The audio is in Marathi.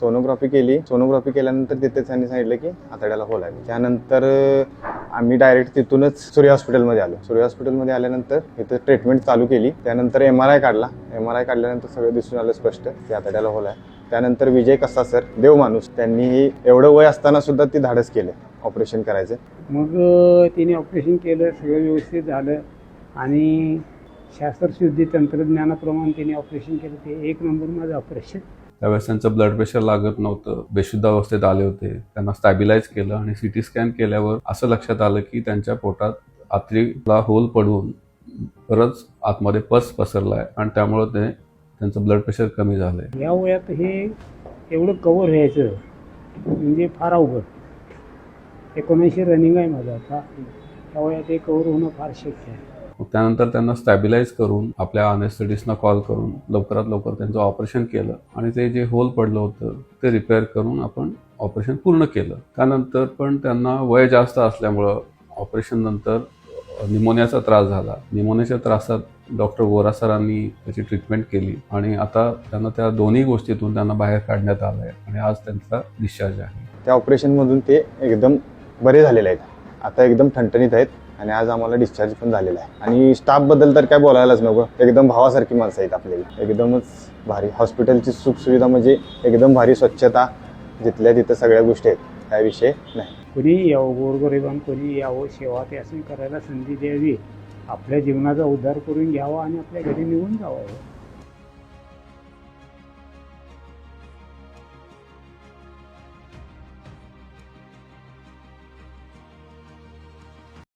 सोनोग्राफी केली. सोनोग्राफी केल्यानंतर तिथे त्यांनी सांगितलं की आतड्याला होल आहे. त्यानंतर आम्ही डायरेक्ट तिथूनच सूर्य हॉस्पिटलमध्ये आलो. सूर्य हॉस्पिटलमध्ये आल्यानंतर इथं ट्रीटमेंट चालू केली. त्यानंतर MRI काढला. MRI काढल्यानंतर सगळं दिसून आलं स्पष्ट की आतड्याला होल आहे. त्यानंतर विजय कसा सर, देव माणूस, त्यांनी एवढं वय असताना सुद्धा ती धाडस केलं ऑपरेशन करायचं. मग तिने ऑपरेशन केलं, सगळं व्यवस्थित झालं आणि शास्त्रशुद्धी तंत्रज्ञानाप्रमाणे तिने ऑपरेशन केलं. ते एक नंबर माझं ऑपरेशन. त्यावेळेस त्यांचं ब्लड प्रेशर लागत नव्हतं, बेशुद्ध अवस्थेत आले होते. त्यांना स्टॅबिलाइज केलं आणि CT स्कॅन केल्यावर असं लक्षात आलं की त्यांच्या पोटात आतडीला होल पडून बरंच आतमध्ये पस पसरला आहे आणि त्यामुळं त्यांचं ब्लड प्रेशर कमी झालं आहे. या वयात हे एवढं कवर व्हायचं म्हणजे फार अवघड. 19 रनिंग आहे माझं आता. त्या वयात हे कवर होणं फार शक्य आहे. त्यानंतर त्यांना स्टॅबिलाइज करून आपल्या अनेस्थेटिस्टना कॉल करून लवकरात लवकर त्यांचं ऑपरेशन केलं आणि ते जे होल पडलं होतं ते रिपेअर करून आपण ऑपरेशन पूर्ण केलं. त्यानंतर पण त्यांना वय जास्त असल्यामुळं ऑपरेशन नंतर निमोनियाचा त्रास झाला. निमोनियाच्या त्रासात डॉक्टर वोरा सरांनी त्याची ट्रीटमेंट केली आणि आता त्यांना त्या दोन्ही गोष्टीतून त्यांना बाहेर काढण्यात आलं आहे आणि आज त्यांचा डिस्चार्ज आहे. त्या ऑपरेशनमधून ते एकदम बरे झालेले आहेत. आता एकदम ठणठणीत आहेत आणि आज आम्हाला डिस्चार्ज पण झालेला आहे. आणि स्टाफबद्दल तर काय बोलायलाच नको. एकदम भावासारखी माणसं आहेत आपल्याला. एकदमच भारी. हॉस्पिटलची सुखसुविधा म्हणजे एकदम भारी. स्वच्छता जिथल्या तिथं सगळ्या गोष्टी आहेत, काय विषय नाही. कोणी यावं, गोरगरिबांना कोणी यावं, सेवा ते असं करायला संधी द्यावी, आपल्या जीवनाचा उद्धार करून घ्यावा आणि आपल्या घरी निघून जावं.